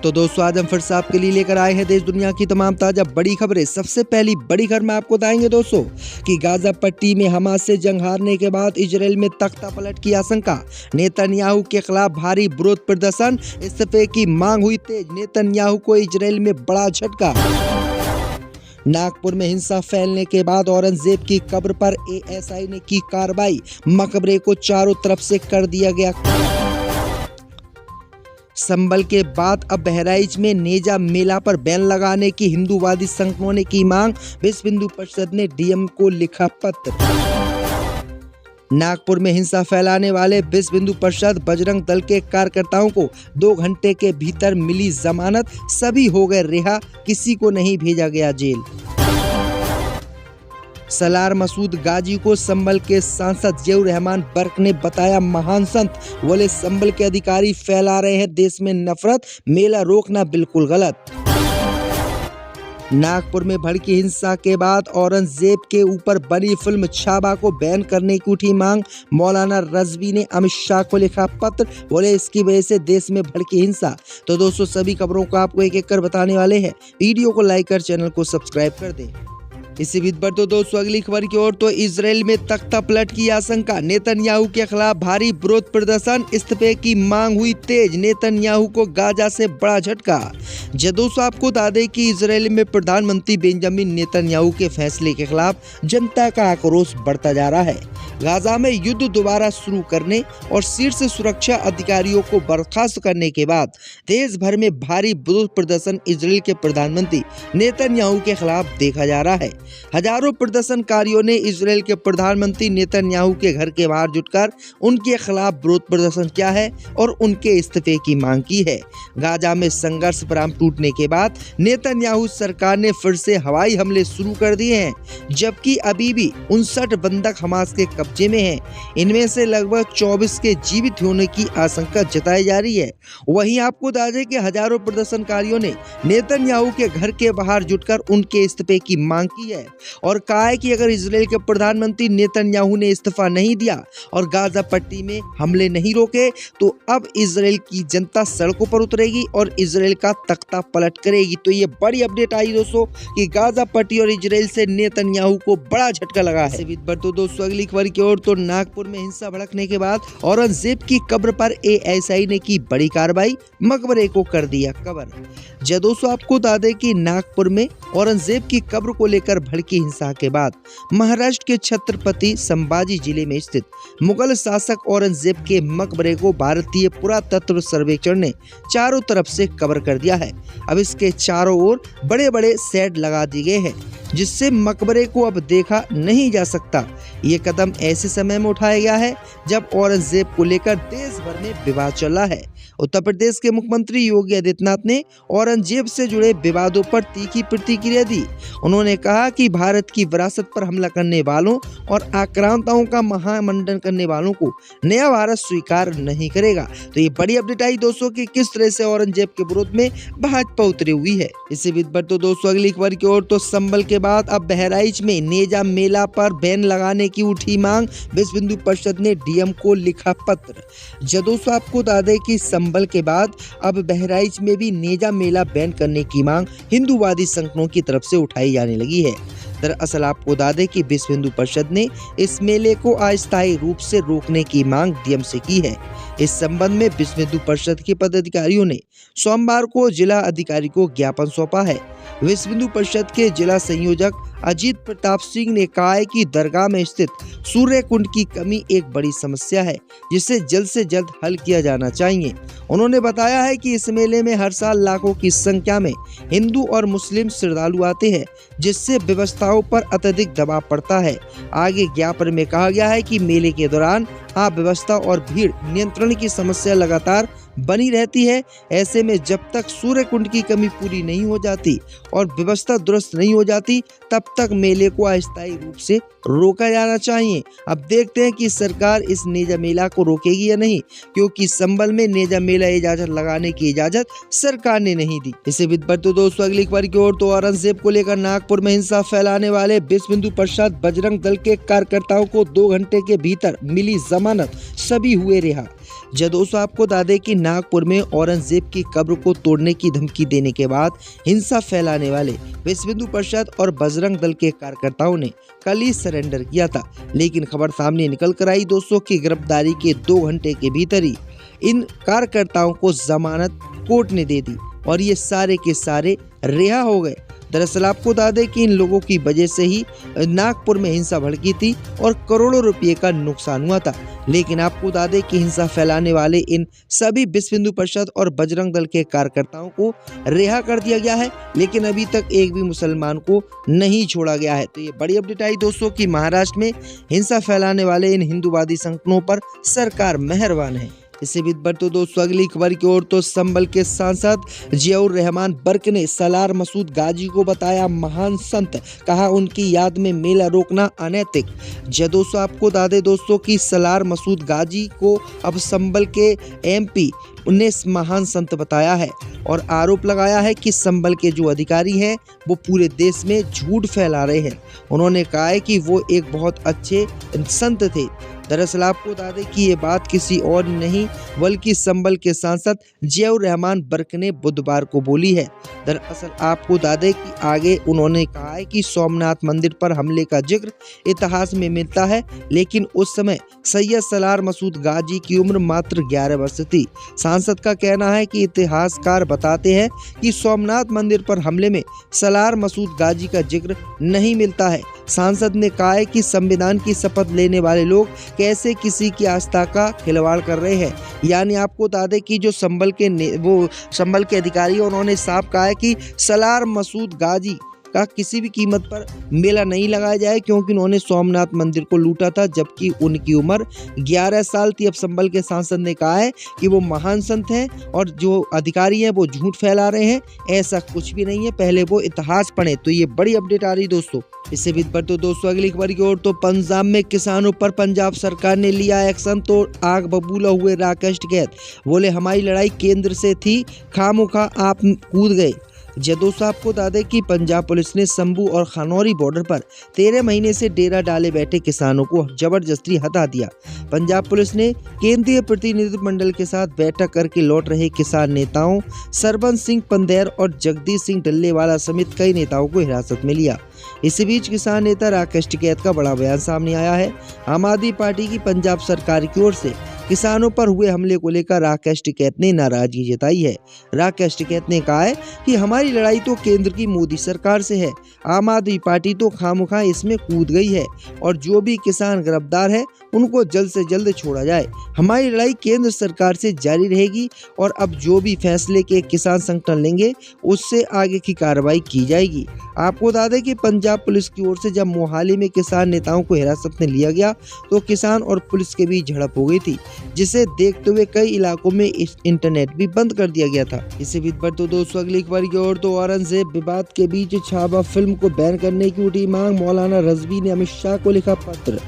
तो दोस्तों आज हम फिर से आपके लिए लेकर आए हैं देश दुनिया की तमाम ताजा बड़ी खबरें। सबसे पहली बड़ी खबर में आपको बताएंगे दोस्तों कि गाजा पट्टी में हमास से जंग हारने के बाद इजराइल में तख्ता पलट की आशंका। नेतन्याहू के खिलाफ भारी विरोध प्रदर्शन, इस्तीफे की मांग हुई तेज। नेतन्याहू को इजराइल में बड़ा झटका। नागपुर में हिंसा फैलने के बाद औरंगजेब की कब्र पर एएसआई ने की कार्रवाई। मकबरे को चारों तरफ से कर दिया गया। संभल के बाद अब बहराइच में नेजा मेला पर बैन लगाने की हिंदूवादी संगठनों ने की मांग। विश्व हिंदू परिषद ने डीएम को लिखा पत्र। नागपुर में हिंसा फैलाने वाले विश्व हिंदू परिषद बजरंग दल के कार्यकर्ताओं को 2 घंटे के भीतर मिली जमानत। सभी हो गए रिहा, किसी को नहीं भेजा गया जेल। सलार मसूद गाजी को संभल के सांसद जियाउर रहमान बर्क ने बताया महान संत। बोले संभल के अधिकारी फैला रहे हैं देश में नफरत, मेला रोकना बिल्कुल गलत। नागपुर में भड़की हिंसा के बाद औरंगजेब के ऊपर बनी फिल्म छावा को बैन करने की उठी मांग। मौलाना रजवी ने अमित शाह को लिखा पत्र। बोले इसकी वजह से देश में भड़की हिंसा। तो दोस्तों सभी खबरों को आपको एक एक कर बताने वाले हैं। वीडियो को लाइक कर चैनल को सब्सक्राइब कर दें। इसी बीच पर तो दोस्तों अगली खबर की ओर तो इजराइल में तख्ता पलट की आशंका। नेतन्याहू के खिलाफ भारी विरोध प्रदर्शन, इस्तीफे की मांग हुई तेज। नेतन्याहू को गाजा से बड़ा झटका। दोस्तों आपको बता दें कि इजराइल में प्रधानमंत्री बेंजामिन नेतन्याहू के फैसले के खिलाफ जनता का आक्रोश बढ़ता जा रहा है। गाजा में युद्ध दोबारा शुरू करने और शीर्ष सुरक्षा अधिकारियों को बर्खास्त करने के बाद देश भर में भारी विरोध प्रदर्शन इजराइल के प्रधानमंत्री नेतन्याहू के खिलाफ देखा जा रहा है। हजारों प्रदर्शनकारियों ने इजराइल के प्रधानमंत्री नेतन्याहू के घर के बाहर जुटकर उनके खिलाफ विरोध प्रदर्शन किया है और उनके इस्तीफे की मांग की है। गाजा में संघर्ष विराम टूटने के बाद नेतन्याहू सरकार ने फिर से हवाई हमले शुरू कर दिए हैं, जबकि अभी भी 59 बंधक हमास के कब्जे में हैं। इनमें से लगभग 24 के जीवित होने की आशंका जताई जा रही है। वहीं आपको बता दें कि हजारों प्रदर्शनकारियों ने नेतन्याहू के घर के बाहर जुटकर उनके इस्तीफे की मांग की है और कहा है कि अगर इजराइल के प्रधानमंत्री नेतन्याहू ने इस्तीफा नहीं दिया और गाजा पट्टी में हमले नहीं रोके तो अब इजराइल की जनता सड़कों पर उतरेगी और इजराइल का तख्ता पलट करेगी। तो ये बड़ी अपडेट आई दोस्तों कि गाजा पट्टी और इजराइल से नेतन्याहू को बड़ा झटका लगा है। तो दोस्तों अगली खबर की ओर तो नागपुर में हिंसा भड़कने के बाद औरंगजेब की कब्र पर एएसआई ने की बड़ी कार्रवाई। मकबरे को कर दिया कवर। दोस्तों आपको बता दें कि नागपुर में औरंगजेब की कब्र को लेकर भड़की हिंसा के बाद महाराष्ट्र के छत्रपति संभाजी जिले में स्थित मुगल शासक औरंगजेब के मकबरे को भारतीय पुरातत्व सर्वेक्षण ने चारों तरफ से कवर कर दिया है। अब इसके चारों ओर बड़े बड़े शेड लगा दिए गए हैं, जिससे मकबरे को अब देखा नहीं जा सकता। ये कदम ऐसे समय में उठाया गया है जब औरंगजेब को लेकर देश भर में विवाद चल रहा है। उत्तर प्रदेश के मुख्यमंत्री योगी आदित्यनाथ ने औरंगजेब से जुड़े विवादों पर तीखी प्रतिक्रिया दी। उन्होंने कहा कि भारत की विरासत पर हमला करने वालों और आक्रांताओं का महामंडन करने वालों को नया भारत स्वीकार नहीं करेगा। तो ये बड़ी अपडेट आई दोस्तों कि किस तरह से औरंगजेब के विरोध में भाजपा उतरी हुई है। इसी बीच पर तो दोस्तों अगली खबर की ओर तो संभल के बाद अब बहराइच में नेजा मेला पर बैन लगाने की उठी मांग। विश्व हिंदू परिषद ने डीएम को लिखा पत्र। दोस्तों आपको बता दें कि संभल के बाद अब बहराइच में भी नेजा मेला बैन करने की मांग हिंदूवादी संगठनों की तरफ से उठाई जाने लगी है। दरअसल आपको बता दें कि विश्व हिंदू परिषद ने इस मेले को अस्थायी रूप से रोकने की मांग डीएम से की है। इस संबंध में विश्व हिंदू परिषद के पदाधिकारियों ने सोमवार को जिला अधिकारी को ज्ञापन सौंपा है। विश्व हिंदू परिषद के जिला संयोजक अजीत प्रताप सिंह ने कहा है कि दरगाह में स्थित सूर्य कुंड की कमी एक बड़ी समस्या है, जिसे जल्द से जल्द हल किया जाना चाहिए। उन्होंने बताया है कि इस मेले में हर साल लाखों की संख्या में हिंदू और मुस्लिम श्रद्धालु आते हैं, जिससे व्यवस्थाओं पर अत्यधिक दबाव पड़ता है। आगे ज्ञापन में कहा गया है कि मेले के दौरान अव्यवस्था और भीड़ नियंत्रण की समस्या लगातार बनी रहती है। ऐसे में जब तक सूर्य कुंड की कमी पूरी नहीं हो जाती और व्यवस्था दुरुस्त नहीं हो जाती तब तक मेले को अस्थायी रूप से रोका जाना चाहिए। अब देखते हैं कि सरकार इस नेजा मेला को रोकेगी या नहीं, क्योंकि संबल में नेजा मेला इजाजत लगाने की इजाजत सरकार ने नहीं दी। इसे पर तो दोस्तों अगली खबर की ओर तो औरंगजेब को लेकर नागपुर में हिंसा फैलाने वाले विश्व हिंदू परिषद बजरंग दल के कार्यकर्ताओं को 2 घंटे के भीतर मिली जमानत, सभी हुए रिहा। दोस्तों आपको बता दें कि नागपुर में औरंगजेब की कब्र को तोड़ने की धमकी देने के बाद हिंसा फैलाने वाले विश्व हिंदू परिषद और बजरंग दल के कार्यकर्ताओं ने कल ही सरेंडर किया था, लेकिन खबर सामने निकल कर आई दोस्तों की गिरफ्तारी के 2 घंटे के भीतर ही इन कार्यकर्ताओं को जमानत कोर्ट ने दे दी और ये सारे के सारे रिहा हो गए। दरअसल आपको बता दें कि इन लोगों की वजह से ही नागपुर में हिंसा भड़की थी और करोड़ों रुपए का नुकसान हुआ था। लेकिन आपको बता दें कि हिंसा फैलाने वाले इन सभी विश्व हिंदू परिषद और बजरंग दल के कार्यकर्ताओं को रिहा कर दिया गया है, लेकिन अभी तक एक भी मुसलमान को नहीं छोड़ा गया है। तो ये बड़ी अपडेट आई दोस्तों कि महाराष्ट्र में हिंसा फैलाने वाले इन हिंदूवादी संगठनों पर सरकार मेहरबान है। इससे भी बढ़ तो दोस्तों अगली खबर की ओर तो संभल के सांसद जियाउर रहमान बर्क ने सलार मसूद गाजी को बताया महान संत, कहा उनकी याद में मेला रोकना अनैतिक। दोस्तों आपको बता दें दोस्तों कि सलार मसूद गाजी को अब संभल के एमपी ने महान संत बताया है और आरोप लगाया है कि संभल के जो अधिकारी हैं वो पूरे देश में झूठ फैला रहे हैं। उन्होंने कहा है कि वो एक बहुत अच्छे संत थे। दरअसल आपको बता दें कि ये बात किसी और नहीं बल्कि संभल के सांसद जियाउर रहमान बर्क ने बुधवार को बोली है। दरअसल आपको बता दें कि आगे उन्होंने कहा है कि सोमनाथ मंदिर पर हमले का जिक्र इतिहास में मिलता है, लेकिन उस समय सैयद सलार मसूद गाजी की उम्र मात्र 11 वर्ष थी। सांसद का कहना है कि इतिहासकार बताते हैं कि सोमनाथ मंदिर पर हमले में सलार मसूद गाजी का जिक्र नहीं मिलता है। सांसद ने कहा है कि संविधान की शपथ लेने वाले लोग कैसे किसी की आस्था का खिलवाड़ कर रहे हैं। यानी आपको बता दें कि जो संभल के अधिकारी उन्होंने साफ कहा है कि सलार मसूद गाजी का किसी भी कीमत पर मेला नहीं लगाया जाए, क्योंकि उन्होंने सोमनाथ मंदिर को लूटा था जबकि उनकी उम्र 11 साल थी। अब संभल के सांसद ने कहा है कि वो महान संत हैं और जो अधिकारी हैं वो झूठ फैला रहे हैं। ऐसा कुछ भी नहीं है, पहले वो इतिहास पढ़े। तो ये बड़ी अपडेट आ रही दोस्तों। इससे भी पर तो दोस्तों अगली खबर की ओर तो पंजाब में किसानों पर पंजाब सरकार ने लिया एक्शन, तो आग बबूला हुए राकेश टिकैत। बोले हमारी लड़ाई केंद्र से थी, खामोखा आप कूद गए। दोस्तों आपको बता दें कि पंजाब पुलिस ने शंभू और खनौरी बॉर्डर पर 13 महीने से डेरा डाले बैठे किसानों को जबरदस्ती हटा दिया। पंजाब पुलिस ने केंद्रीय प्रतिनिधिमंडल के साथ बैठक करके लौट रहे किसान नेताओं सरबंस सिंह पंदेर और जगदीश सिंह डल्लेवाला समेत कई नेताओं को हिरासत में लिया। इसी बीच किसान नेता राकेश टिकैत का बड़ा बयान सामने आया है। आम आदमी पार्टी की पंजाब सरकार की ओर से किसानों पर हुए हमले को लेकर राकेश टिकैत ने नाराजगी जताई है। राकेश टिकैत ने कहा है कि हमारी लड़ाई तो केंद्र की मोदी सरकार से है, आम आदमी पार्टी तो खामोखा इसमें कूद गई है और जो भी किसान गिरफ्तार है उनको जल्द से जल्द छोड़ा जाए। हमारी लड़ाई केंद्र सरकार से जारी रहेगी और अब जो भी फैसले के किसान संगठन लेंगे उससे आगे की कार्रवाई की जाएगी। आपको बता दें कि पंजाब पुलिस की ओर से जब मोहाली में किसान नेताओं को हिरासत में लिया गया तो किसान और पुलिस के बीच झड़प हो गई थी, जिसे देखते हुए कई इलाकों में इंटरनेट भी बंद कर दिया गया था। इसी बीच पर तो दोस्तों अगली खबर की ओर तो औरंगजेब विवाद के बीच छाबा फिल्म को बैन करने की उठी मांग, मौलाना रजवी ने अमित शाह को लिखा पत्र।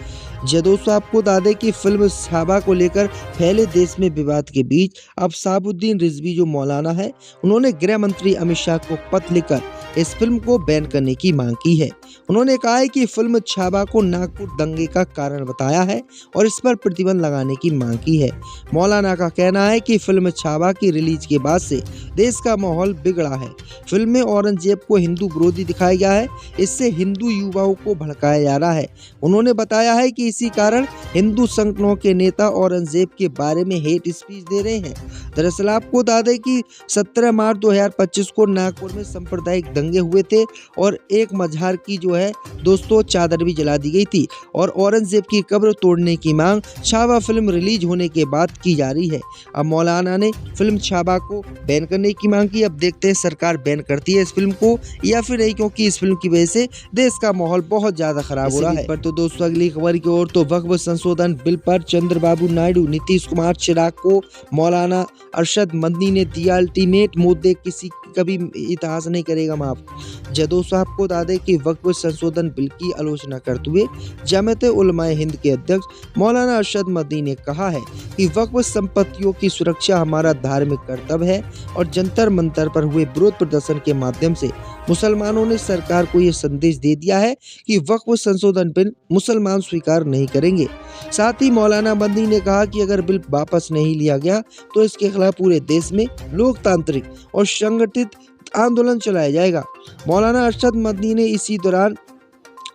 दोस्तों आपको बता दें कि फिल्म छाबा को लेकर फैले देश में विवाद के बीच अब साबुद्दीन रिजवी जो मौलाना है उन्होंने गृह मंत्री अमित शाह को पत्र लिखकर इस फिल्म को बैन करने की मांग की है। उन्होंने कहा है कि फिल्म छाबा को नागपुर दंगे का कारण बताया है और इस पर प्रतिबंध लगाने की मांग की है। मौलाना का कहना है कि फिल्म छाबा की रिलीज के बाद से देश का माहौल बिगड़ा है। फिल्म में औरंगजेब को हिंदू विरोधी दिखाया गया है, इससे हिंदू युवाओं को भड़काया जा रहा है। उन्होंने बताया है कि इसी कारण हिंदू संगठनों के नेता औरंगजेब के बारे में हेट स्पीच दे रहे हैं। दरअसल आपको बता दें कि 17 मार्च 2025 को नागपुर में सांप्रदायिक दंगे हुए थे और एक मजहर की जो है दोस्तों चादर भी जला दी गई थी और औरंगजेब की कब्र तोड़ने की मांग छाबा फिल्म रिलीज होने के बाद की जा रही है। अब मौलाना ने फिल्म छाबा को बैन करने की मांग की। अब देखते हैं सरकार बैन करती है इस फिल्म को या फिर नहीं, क्योंकि इस फिल्म की वजह से देश का माहौल बहुत ज्यादा खराब हो रहा है। पर तो दोस्तों अगली खबर की ओर तो वक्फ संशोधन बिल पर चंद्रबाबू नायडू, नीतीश कुमार, चिराग को मौलाना अरशद मदनी ने दिया अल्टीमेट, मुद्दे किसी कभी इतिहास नहीं करेगा माफ। जदों साहब को बता दें कि वक्फ संशोधन बिल की आलोचना करते हुए जमात उलमाए हिंद के अध्यक्ष मौलाना अरशद मदनी ने कहा है कि वक्फ संपत्तियों की सुरक्षा हमारा धार्मिक कर्तव्य है और जंतर मंतर पर हुए विरोध प्रदर्शन के माध्यम से मुसलमानों ने सरकार को यह संदेश दे दिया है कि वक्फ संशोधन बिल मुसलमान स्वीकार नहीं करेंगे। साथ ही मौलाना मदनी ने कहा कि अगर बिल वापस नहीं लिया गया तो इसके खिलाफ पूरे देश में लोकतांत्रिक और संगठित आंदोलन चलाया जाएगा। मौलाना अरशद मदनी ने इसी दौरान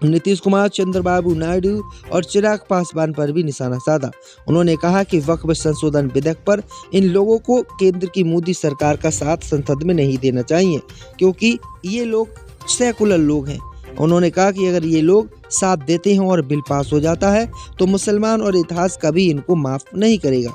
नीतीश कुमार, चंद्रबाबू नायडू और चिराग पासवान पर भी निशाना साधा। उन्होंने कहा कि वक्फ संशोधन विधेयक पर इन लोगों को केंद्र की मोदी सरकार का साथ संसद में नहीं देना चाहिए, क्योंकि ये लोग सेकुलर लोग हैं। उन्होंने कहा कि अगर ये लोग साथ देते हैं और बिल पास हो जाता है तो मुसलमान और इतिहास कभी इनको माफ नहीं करेगा।